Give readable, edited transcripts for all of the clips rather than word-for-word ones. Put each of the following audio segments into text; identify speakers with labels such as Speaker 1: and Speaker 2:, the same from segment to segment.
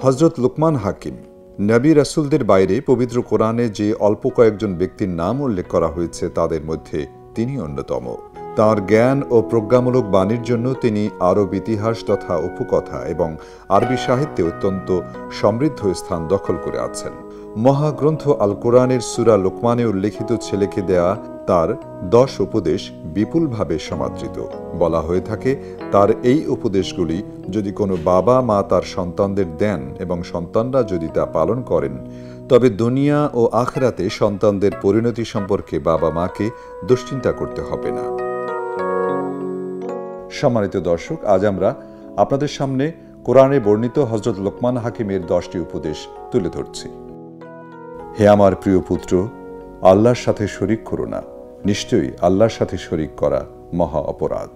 Speaker 1: হযরত লুকমান হাকিম নবী রাসূলদের বাইরে পবিত্র কোরআনে যে অল্প কয়েকজন ব্যক্তির নাম উল্লেখ করা হয়েছে তাদের মধ্যে তিনি অন্যতম। তাঁর জ্ঞান ও প্রজ্ঞামূলক বাণীর জন্য তিনি আরব ইতিহাস তথা উপকথা এবং আরবি সাহিত্যে অত্যন্ত সমৃদ্ধ স্থান দখল করে আছেন। মহাগ্রন্থ আল কোরআনের সূরা লুকমানে উল্লেখিত ছেলেকে দেয়া তার 10 উপদেশ বিপুলভাবে সমাদৃত। বলা হয়ে থাকে, তার এই উপদেশগুলি যদি কোনো বাবা মা তার সন্তানদের দেন এবং সন্তানরা যদি তা পালন করেন, তবে দুনিয়া ও আখিরাতে সন্তানদের পরিণতি সম্পর্কে বাবা মাকে দুশ্চিন্তা করতে হবে না। সম্মানিত দর্শক, আজ আমরা আপনাদের সামনে কোরআনে বর্ণিত হযরত লুকমান হাকিমের 10টি উপদেশ তুলে ধরছি। হে আমার প্রিয় পুত্র, আল্লাহর সাথে শরিক করো না। নিশ্চয়ই আল্লাহর সাথে শরিক করা মহা অপরাধ।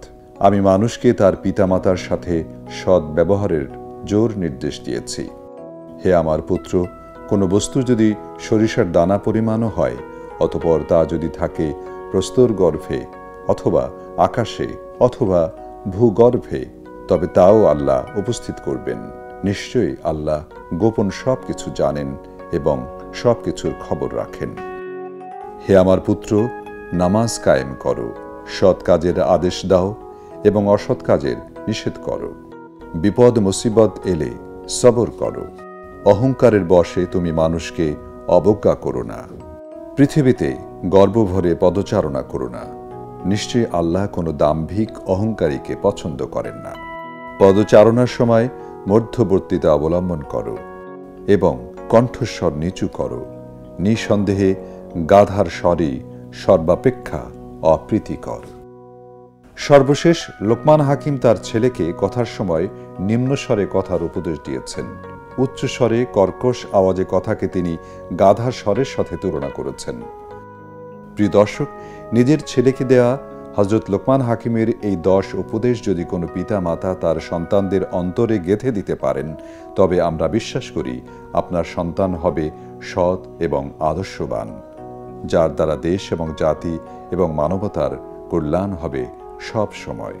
Speaker 1: আমি মানুষকে তার পিতামাতার সাথে সৎ ব্যবহারের জোর নির্দেশ দিয়েছি। হে আমার পুত্র, কোনো বস্তু যদি সরিষার দানা পরিমাণও হয়, অতঃপর তা যদি থাকে প্রস্তর গর্ভে অথবা আকাশে অথবা ভূগর্ভে, তবে তাও আল্লাহ উপস্থিত করবেন। নিশ্চয়ই আল্লাহ গোপন সব কিছু জানেন এবং সব কিছুর খবর রাখেন। হে আমার পুত্র, নামাজ কায়েম করো, সৎ কাজের আদেশ দাও এবং অসৎ কাজের নিষেধ করো। বিপদ মুসিবত এলে সবর করো। অহংকারের বশে তুমি মানুষকে অবজ্ঞা করো না। পৃথিবীতে গর্ব ভরে পদচারণা করো না। নিশ্চয়ই আল্লাহ কোনো দাম্ভিক অহংকারীকে পছন্দ করেন না। পদচারণার সময় মধ্যবর্তিতা অবলম্বন করো এবং কণ্ঠস্বর নিচু করো। নিঃসন্দেহে গাধার স্বরই সর্বাপেক্ষা অপ্রীতিকর। সর্বশেষ লুকমান হাকিম তার ছেলেকে কথার সময় নিম্নস্বরে কথার উপদেশ দিয়েছেন। উচ্চস্বরে কর্কশ আওয়াজে কথাকে তিনি গাধার স্বরের সাথে তুলনা করেছেন। প্রিয় দর্শক, নিজের ছেলেকে দেয়া হযরত লুকমান হাকিমের এই 10 উপদেশ যদি কোনো পিতা মাতা তার সন্তানদের অন্তরে গেঁথে দিতে পারেন, তবে আমরা বিশ্বাস করি আপনার সন্তান হবে সৎ এবং আদর্শবান, যার দ্বারা দেশ এবং জাতি এবং মানবতার কল্যাণ হবে সব সময়।